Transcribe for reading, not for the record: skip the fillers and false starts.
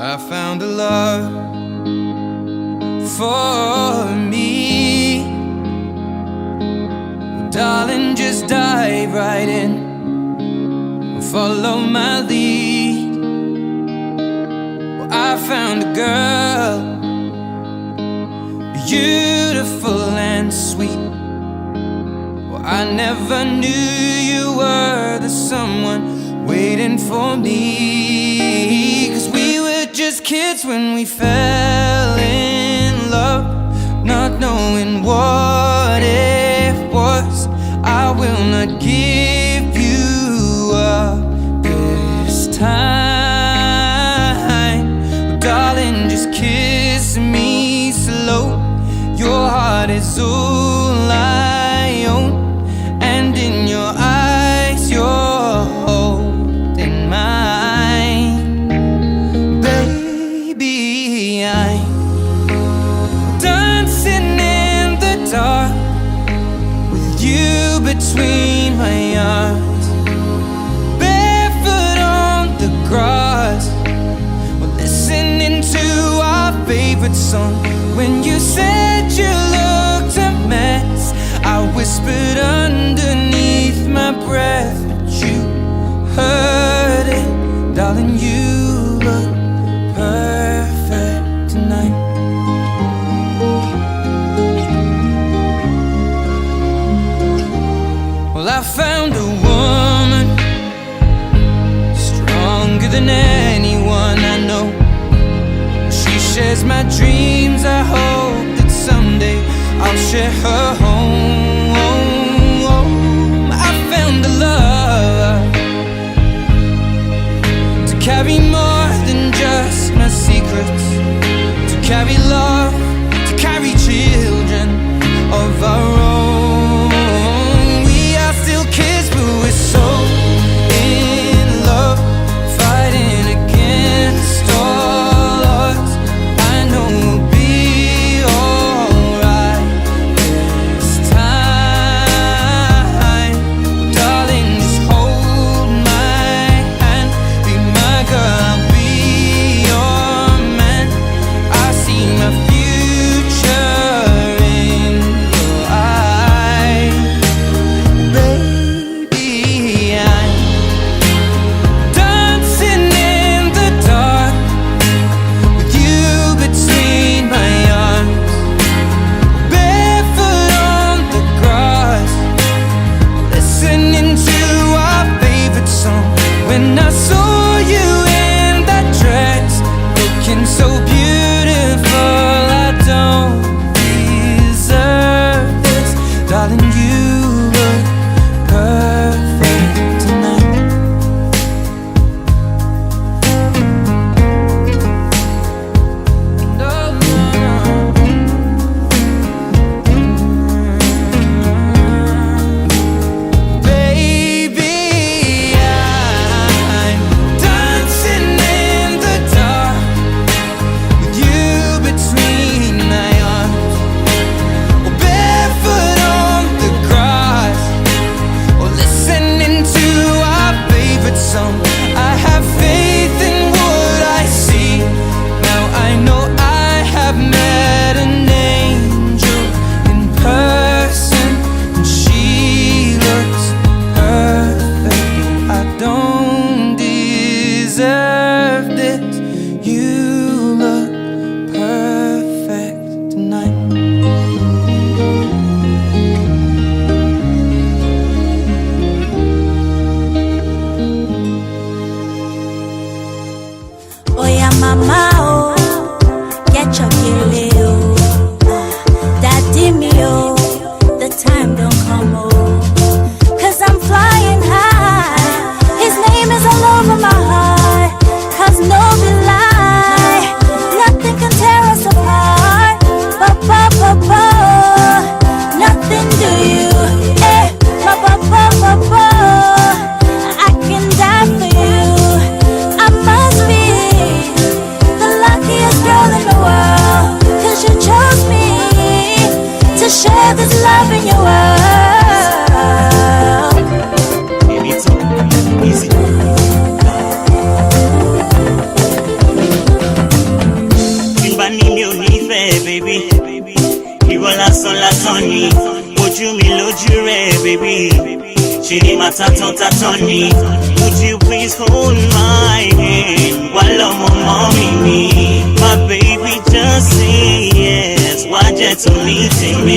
I found a love for me. Well, darling, just dive right in and follow my lead. Well, I found a girl, beautiful and sweet. Well, I never knew you were the someone waiting for me. 'Cause we were just kids when we fell in love, not knowing what it was. I will not give you up this time. Darling, just kiss me slow. Your heart is all I own, and in your eyes you're holding mine. Baby, I'm dancing in the dark with you between my arms, barefoot on the grass. We're listening to our favorite song. When you said you looked a mess, I whispered underneath my breath, but you heard it. Darling, you look perfect tonight. Well, I found a woman stronger than anyone I know. She shares my dreams. I hope that someday I'll share her home. I found a love to carry more than just my secrets, to carry love, to carry children of our own. We are still kids, but we're so in love, fighting against all odds. I know we'll be alright this time. Darling, just hold my hand, be my girl, I'll be your man. I see my future in your eyes. Baby, I'm dancing in the dark with you between my arms, barefoot on the grass, listening to our favorite song. When I saw you in that dress, looking so beautiful, I don't deserve this. Darling, you look perfect tonight. No, no, no. Baby, I'm dancing in the dark with you between my arms, or barefoot on the grass, or listening to our favorite song. I have faith in what I see. Now I know I have met an angel in person, and she looks perfect. I don't deserve this. You look perfect tonight. Oh yeah, mama, oh, get your killie, oh, daddy me, oh, the time don't come, oh, 'cause I'm flying high, his name is all over my heart, 'cause no be lie, nothing can tear us apart, nothing do you, eh, I can die for you, I must be the luckiest girl in the world, 'cause you chose me to share this love in your world. Baby, it's easy. lásán ni. Ojú mi lójú rẹ̀, baby. Ṣé ni màá tatán ni? Would you please hold my hand while ọmọ mọ́mí mi? My baby just say yes, wá jẹ́ tó ní tèmi.